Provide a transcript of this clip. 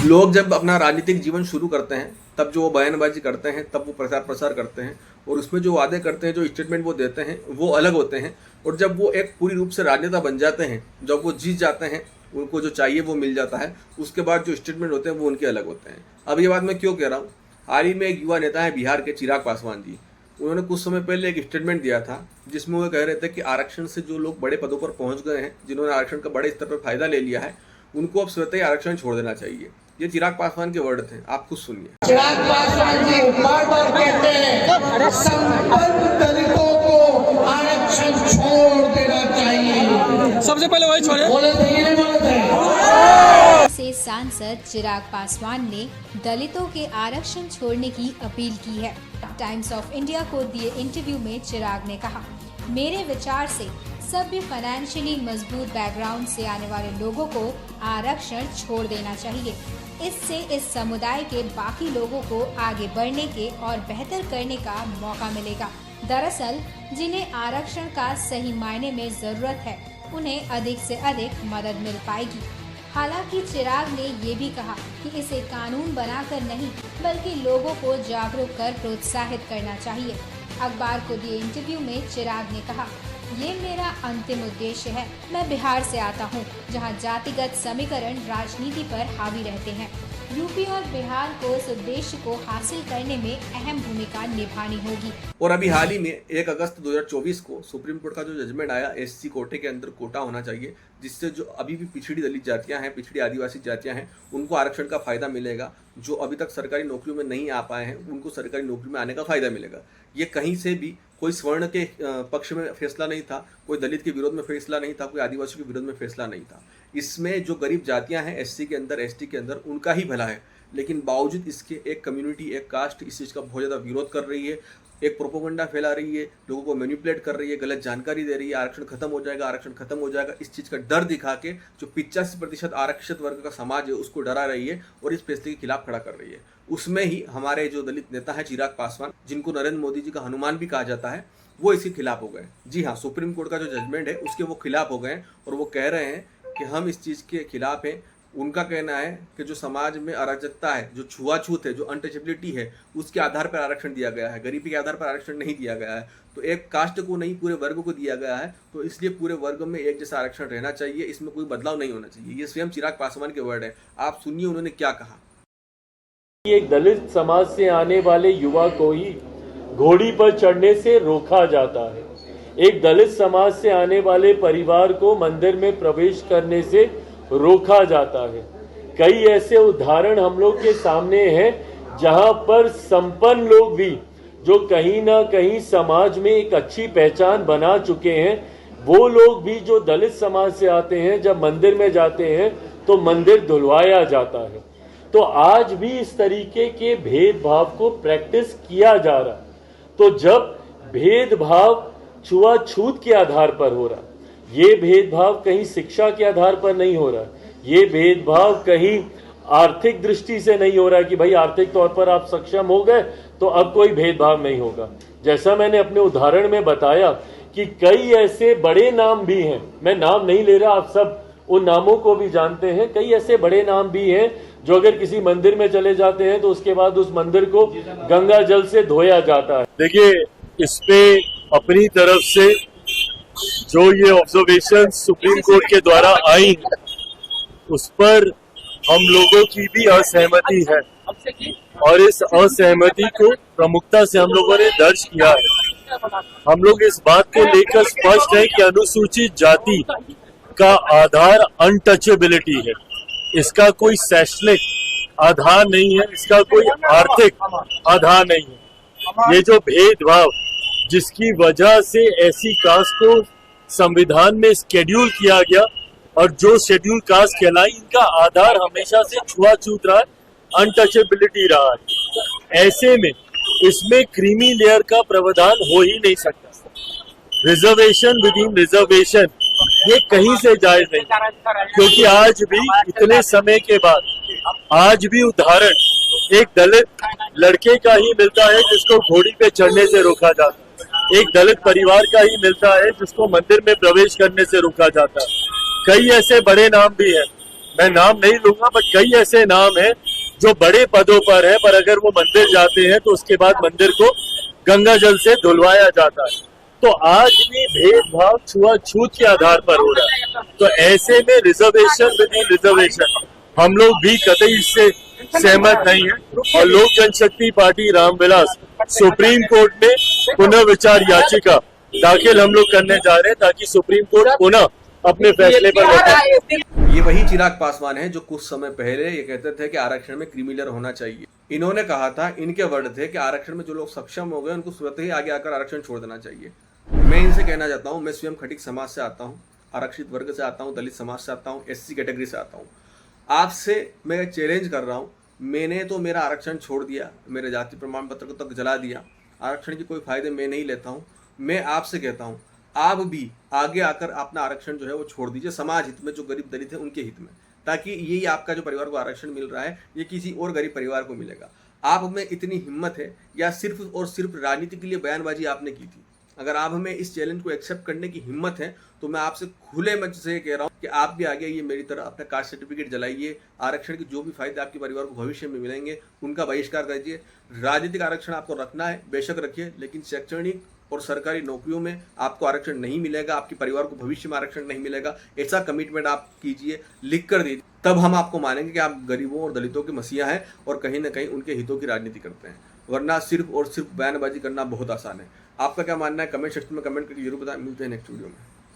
लोग जब अपना राजनीतिक जीवन शुरू करते हैं तब जो वो बयानबाजी करते हैं, तब वो प्रचार प्रसार करते हैं और उसमें जो वादे करते हैं, जो स्टेटमेंट वो देते हैं वो अलग होते हैं। और जब वो एक पूरी रूप से राजनेता बन जाते हैं, जब वो जीत जाते हैं, उनको जो चाहिए वो मिल जाता है, उसके बाद जो स्टेटमेंट होते हैं वो उनके अलग होते हैं। अब ये बात मैं क्यों कह रहा हूँ, हाल ही में एक युवा नेता है बिहार के चिराग पासवान जी, उन्होंने कुछ समय पहले एक स्टेटमेंट दिया था जिसमें वो कह रहे थे कि आरक्षण से जो लोग बड़े पदों पर पहुंच गए हैं, जिन्होंने आरक्षण का बड़े स्तर पर फायदा ले लिया है, उनको अब स्वतः ही आरक्षण छोड़ देना चाहिए। ये चिराग पासवान के वर्ड थे, आप खुद सुनिए। चिराग पासवान जी बार-बार कहते हैं संपन्न दलितों को आरक्षण छोड़ देना चाहिए। सबसे पहले वही छोड़े, बोले थे ये नहीं बोले थे। से सांसद चिराग पासवान ने दलितों के आरक्षण छोड़ने की अपील की है। टाइम्स ऑफ इंडिया को दिए इंटरव्यू में चिराग ने कहा, मेरे विचार से सभी फाइनेंशियली मजबूत बैकग्राउंड से आने वाले लोगों को आरक्षण छोड़ देना चाहिए। इससे इस समुदाय के बाकी लोगों को आगे बढ़ने के और बेहतर करने का मौका मिलेगा। दरअसल जिन्हें आरक्षण का सही मायने में जरूरत है, उन्हें अधिक से अधिक मदद मिल पाएगी। हालांकि चिराग ने ये भी कहा कि इसे कानून बनाकर नहीं, बल्कि लोगों को जागरूक कर प्रोत्साहित करना चाहिए। अखबार को दिए इंटरव्यू में चिराग ने कहा, ये मेरा अंतिम उद्देश्य है। मैं बिहार से आता हूँ, जहाँ जातिगत समीकरण राजनीति पर हावी रहते हैं। यूपी और बिहार को इस उद्देश्य को हासिल करने में अहम भूमिका निभानी होगी। और अभी हाल ही में 1 अगस्त 2024 को सुप्रीम कोर्ट का जो जजमेंट आया, एससी कोटे के अंदर कोटा होना चाहिए, जिससे जो अभी भी पिछड़ी दलित जातियां हैं, पिछड़ी आदिवासी जातियां हैं, उनको आरक्षण का फायदा मिलेगा। जो अभी तक सरकारी नौकरियों में नहीं आ पाए हैं, उनको सरकारी नौकरी में आने का फायदा मिलेगा। ये कहीं से भी कोई स्वर्ण के पक्ष में फैसला नहीं था, कोई दलित के विरोध में फैसला नहीं था, कोई आदिवासी के विरोध में फैसला नहीं था। इसमें जो गरीब जातियां हैं, एससी के अंदर, एसटी के अंदर, उनका ही भला है। लेकिन बावजूद इसके एक कम्युनिटी, एक कास्ट इस चीज़ का बहुत ज़्यादा विरोध कर रही है, एक प्रोपोगंडा फैला रही है, लोगों को मैनिपुलेट कर रही है, गलत जानकारी दे रही है, आरक्षण खत्म हो जाएगा, आरक्षण खत्म हो जाएगा, इस चीज़ का डर दिखा के जो 85% आरक्षित वर्ग का समाज है उसको डरा रही है और इस फैसले के खिलाफ खड़ा कर रही है। उसमें ही हमारे जो दलित नेता है चिराग पासवान, जिनको नरेंद्र मोदी जी का हनुमान भी कहा जाता है, वो इसके खिलाफ हो गए। जी हाँ, सुप्रीम कोर्ट का जो जजमेंट है उसके वो खिलाफ हो गए और वो कह रहे हैं कि हम इस चीज़ के खिलाफ हैं। उनका कहना है कि जो समाज में अराजकता है, जो छुआछूत है, जो अनटचेबिलिटी है, उसके आधार पर आरक्षण दिया गया है, गरीबी के आधार पर आरक्षण नहीं दिया गया है। तो एक कास्ट को नहीं, पूरे वर्ग को दिया गया है, तो इसलिए पूरे वर्ग में एक जैसा आरक्षण रहना चाहिए, इसमें कोई बदलाव नहीं होना चाहिए। ये स्वयं चिराग पासवान के वर्ड है, आप सुनिए उन्होंने क्या कहा। एक दलित समाज से आने वाले युवा को ही घोड़ी पर चढ़ने से रोका जाता है। एक दलित समाज से आने वाले परिवार को मंदिर में प्रवेश करने से रोका जाता है। कई ऐसे उदाहरण हम लोग के सामने हैं जहां पर संपन्न लोग भी, जो कहीं ना कहीं समाज में एक अच्छी पहचान बना चुके हैं, वो लोग भी जो दलित समाज से आते हैं, जब मंदिर में जाते हैं तो मंदिर धुलवाया जाता है। तो आज भी इस तरीके के भेदभाव को प्रैक्टिस किया जा रहा है। तो जब भेदभाव छुआछूत के आधार पर हो रहा, ये भेदभाव कहीं शिक्षा के आधार पर नहीं हो रहा, ये भेदभाव कहीं आर्थिक दृष्टि से नहीं हो रहा है कि भाई आर्थिक तौर पर आप सक्षम हो गए तो अब कोई भेदभाव नहीं होगा। जैसा मैंने अपने उदाहरण में बताया कि कई ऐसे बड़े नाम भी हैं, मैं नाम नहीं ले रहा, आप सब उन नामों को भी जानते हैं। कई ऐसे बड़े नाम भी हैं जो अगर किसी मंदिर में चले जाते हैं तो उसके बाद उस मंदिर को गंगा जल से धोया जाता है। देखिए, इस पे अपनी तरफ से जो ये ऑब्जर्वेशन सुप्रीम कोर्ट के द्वारा आई, उस पर हम लोगों की भी असहमति है और इस असहमति को प्रमुखता से हम लोगों ने दर्ज किया है। हम लोग इस बात को लेकर स्पष्ट है कि अनुसूचित जाति का आधार अनटचेबिलिटी है, इसका कोई शैक्षणिक आधार नहीं है, इसका कोई आर्थिक आधार नहीं है। ये जो भेदभाव जिसकी वजह से ऐसी कास्ट को संविधान में शेड्यूल किया गया और जो शेड्यूल कास्ट कहलाई, इनका आधार हमेशा से छुआछूत रहा है, अनटचेबिलिटी रहा है। ऐसे में इसमें क्रीमी लेयर का प्रावधान हो ही नहीं सकता। रिजर्वेशन विद इन रिजर्वेशन ये कहीं से जायज नहीं, क्योंकि आज भी इतने समय के बाद आज भी उदाहरण एक दलित लड़के का ही मिलता है जिसको घोड़ी पे चढ़ने से रोका जाता है, एक दलित परिवार का ही मिलता है जिसको मंदिर में प्रवेश करने से रोका जाता है। कई ऐसे बड़े नाम भी हैं मैं नाम नहीं लूंगा, बट कई ऐसे नाम हैं जो बड़े पदों पर है, पर अगर वो मंदिर जाते हैं तो उसके बाद मंदिर को गंगा जल से धुलवाया जाता है। तो आज भी भेदभाव छुआछूत के आधार पर हो रहा है। तो ऐसे में रिजर्वेशन विद इन रिजर्वेशन हम लोग भी कतई इससे सहमत नहीं है। और लोक जनशक्ति पार्टी रामविलास सुप्रीम कोर्ट में पुनर्विचार याचिका दाखिल हम लोग करने जा रहे हैं, ताकि सुप्रीम कोर्ट पुनः अपने फैसले पर वापस। ये वही चिराग पासवान है जो कुछ समय पहले ये कहते थे कि आरक्षण में क्रीमी लेयर होना चाहिए। इन्होंने कहा था, इनके वर्ड थे कि आरक्षण में जो लोग सक्षम हो गए उनको स्वतः ही आगे आकर आरक्षण छोड़ देना चाहिए। मैं इनसे कहना चाहता हूँ, मैं स्वयं खटिक समाज से आता हूँ, आरक्षित वर्ग से आता हूँ, दलित समाज से आता हूँ, SC कैटेगरी से आता हूँ। आपसे मैं चैलेंज कर रहा हूँ, मैंने तो मेरा आरक्षण छोड़ दिया, मेरे जाति प्रमाण पत्र को तक जला दिया, आरक्षण के कोई फायदे मैं नहीं लेता हूँ। मैं आपसे कहता हूँ, आप भी आगे आकर अपना आरक्षण जो है वो छोड़ दीजिए, समाज हित में, जो गरीब दलित है उनके हित में, ताकि यही आपका जो परिवार को आरक्षण मिल रहा है ये किसी और गरीब परिवार को मिलेगा। आप में इतनी हिम्मत है या सिर्फ और सिर्फ राजनीति के लिए बयानबाजी आपने की थी? अगर आप हमें इस चैलेंज को एक्सेप्ट करने की हिम्मत है तो मैं आपसे खुले मंच से कह रहा हूँ कि आप भी आगे आइए, मेरी तरह अपना कास्ट सर्टिफिकेट जलाइए, आरक्षण के जो भी फायदे आपके परिवार को भविष्य में मिलेंगे उनका बहिष्कार करिए। राजनीतिक आरक्षण आपको रखना है, बेशक रखिए, लेकिन शैक्षणिक और सरकारी नौकरियों में आपको आरक्षण नहीं मिलेगा, आपके परिवार को भविष्य में आरक्षण नहीं मिलेगा। ऐसा कमिटमेंट आप कीजिए, लिख कर दीजिए, तब हम आपको मानेंगे कि आप गरीबों और दलितों के मसीहा हैं और कहीं ना कहीं उनके हितों की राजनीति करते हैं। वरना सिर्फ और सिर्फ बयानबाजी करना बहुत आसान है। आपका क्या मानना है कमेंट सेक्शन में कमेंट करके जरूर बताएं। मिलते हैं नेक्स्ट वीडियो में।